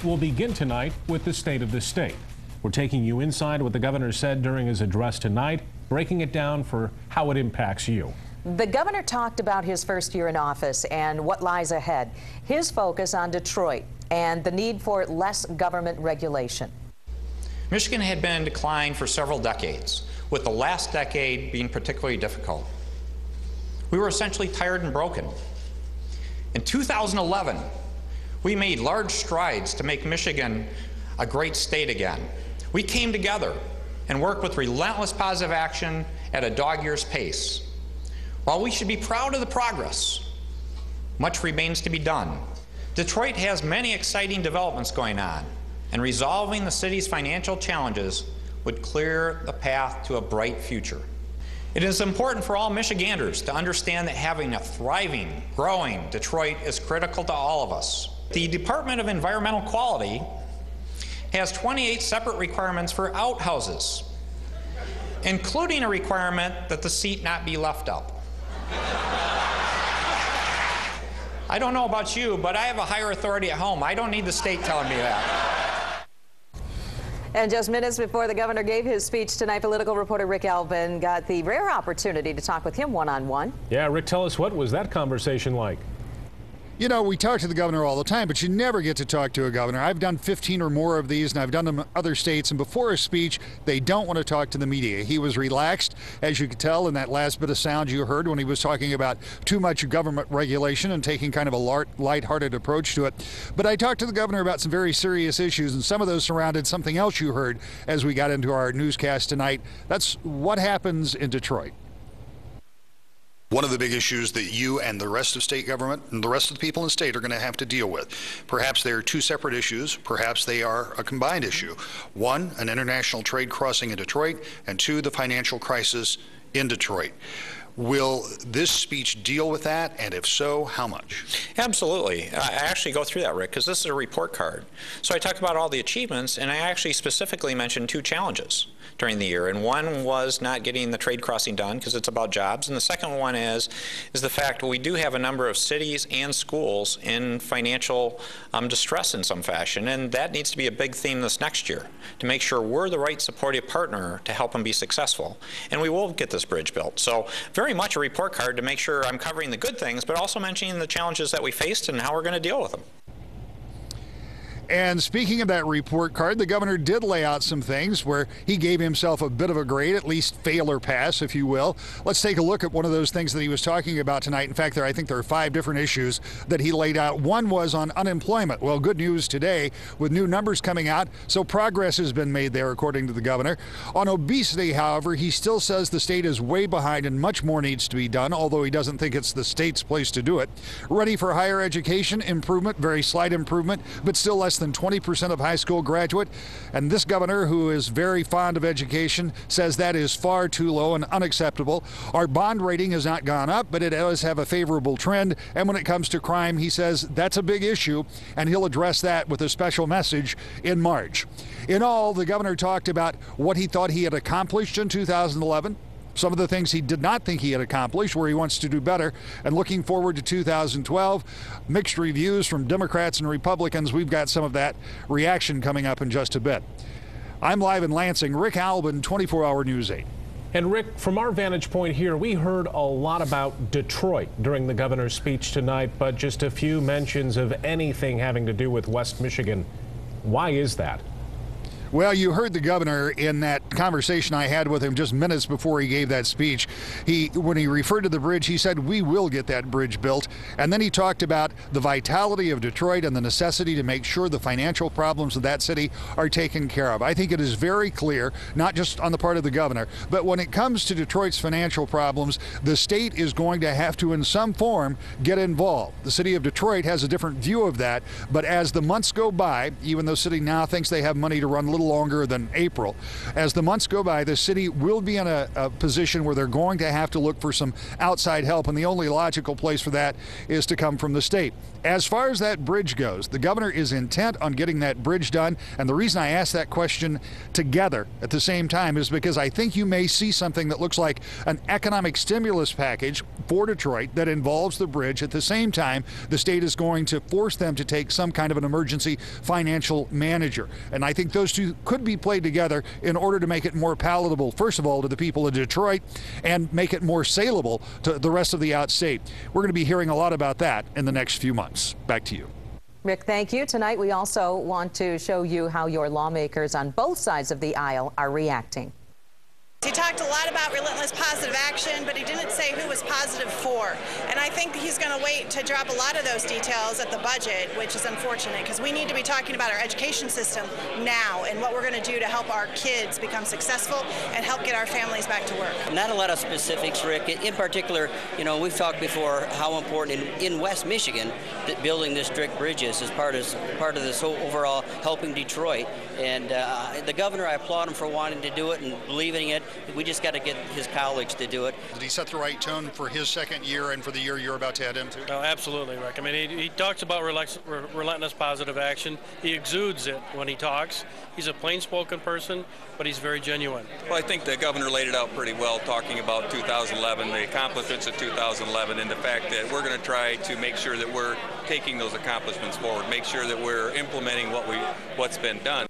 We'll begin tonight with the state of the state. We're taking you inside what the governor said during his address tonight, breaking it down for how it impacts you. The governor talked about his first year in office and what lies ahead. His focus on Detroit and the need for less government regulation. Michigan had been in decline for several decades, with the last decade being particularly difficult. We were essentially tired and broken. In 2011, we made large strides to make Michigan a great state again. We came together and worked with relentless positive action at a dog-ears pace. While we should be proud of the progress, much remains to be done. Detroit has many exciting developments going on, and resolving the city's financial challenges would clear the path to a bright future. It is important for all Michiganders to understand that having a thriving, growing Detroit is critical to all of us. The Department of Environmental Quality has 28 separate requirements for outhouses, including a requirement that the seat not be left up. I don't know about you, but I have a higher authority at home. I don't need the state telling me that. And just minutes before the governor gave his speech tonight, political reporter Rick Albin got the rare opportunity to talk with him one-on-one. Yeah, Rick, tell us, what was that conversation like? You know, we talk to the governor all the time, but you never get to talk to a governor. I've done 15 or more of these, and I've done them in other states, and before a speech, they don't want to talk to the media. He was relaxed, as you could tell in that last bit of sound you heard when he was talking about too much government regulation and taking kind of a lighthearted approach to it. But I talked to the governor about some very serious issues, and some of those surrounded something else you heard as we got into our newscast tonight. That's what happens in Detroit. One of the big issues that you and the rest of state government and the rest of the people in the state are going to have to deal with. Perhaps they are two separate issues. Perhaps they are a combined issue. One, an international trade crossing in Detroit, and two, the financial crisis in Detroit. Will this speech deal with that, and if so, how much? Absolutely. I actually go through that, Rick, because this is a report card. So I talk about all the achievements, and I actually specifically mentioned two challenges during the year. And one was not getting the trade crossing done because it's about jobs. And the second one is the fact that we do have a number of cities and schools in financial distress in some fashion. And that needs to be a big theme this next year, to make sure we're the right supportive partner to help them be successful. And we will get this bridge built. So very much a report card to make sure I'm covering the good things, but also mentioning the challenges that we faced and how we're going to deal with them. And speaking of that report card, the governor did lay out some things where he gave himself a bit of a grade, at least fail or pass, if you will. Let's take a look at one of those things that he was talking about tonight. In fact, I think there are 5 different issues that he laid out. One was on unemployment. Well, good news today with new numbers coming out, so progress has been made there, according to the governor. On obesity, however, he still says the state is way behind and much more needs to be done, although he doesn't think it's the state's place to do it. Ready for higher education, improvement, very slight improvement, but still less than 20% of high school graduate. And this governor, who is very fond of education, says that is far too low and unacceptable. Our bond rating has not gone up, but it does have a favorable trend. And when it comes to crime, he says that's a big issue, and he'll address that with a special message in March. In all, the governor talked about what he thought he had accomplished in 2011. Some of the things he did not think he had accomplished, where he wants to do better, and looking forward to 2012. Mixed reviews from Democrats and Republicans. We've got some of that reaction coming up in just a bit. I'm live in Lansing. Rick Albin, 24-Hour News 8. And Rick, from our vantage point here, we heard a lot about Detroit during the governor's speech tonight, but just a few mentions of anything having to do with West Michigan. Why is that? Well, you heard the governor in that conversation I had with him just minutes before he gave that speech. When he referred to the bridge, he said, we will get that bridge built. And then he talked about the vitality of Detroit and the necessity to make sure the financial problems of that city are taken care of. I think it is very clear, not just on the part of the governor, but when it comes to Detroit's financial problems, the state is going to have to, in some form, get involved. The city of Detroit has a different view of that, but as the months go by, even though the city now thinks they have money to run a little little longer than April. As the months go by, the city will be in a position where they're going to have to look for some outside help, and the only logical place for that is to come from the state. As far as that bridge goes, the governor is intent on getting that bridge done, and the reason I asked that question together at the same time is because I think you may see something that looks like an economic stimulus package for Detroit that involves the bridge. At the same time, the state is going to force them to take some kind of an emergency financial manager, and I think those two could be played together in order to make it more palatable, first of all, to the people of Detroit, and make it more saleable to the rest of the outstate. We're going to be hearing a lot about that in the next few months. Back to you. Rick, thank you. Tonight we also want to show you how your lawmakers on both sides of the aisle are reacting. He talked a lot about relentless positive action, but he didn't say who was positive for. And I think he's going to wait to drop a lot of those details at the budget, which is unfortunate because we need to be talking about our education system now and what we're going to do to help our kids become successful and help get our families back to work. Not a lot of specifics, Rick. In particular, you know, we've talked before how important in West Michigan that building this strict bridges is part of this whole overall helping Detroit. And the governor, I applaud him for wanting to do it and believing it. We just got to get his colleagues to do it. Did he set the right tone for his second year and for the year you're about to head into? No, absolutely, Rick. I mean, he talks about relentless positive action. He exudes it when he talks. He's a plain-spoken person, but he's very genuine. Well, I think the governor laid it out pretty well, talking about 2011, the accomplishments of 2011, and the fact that we're going to try to make sure that we're taking those accomplishments forward, make sure that we're implementing what's been done.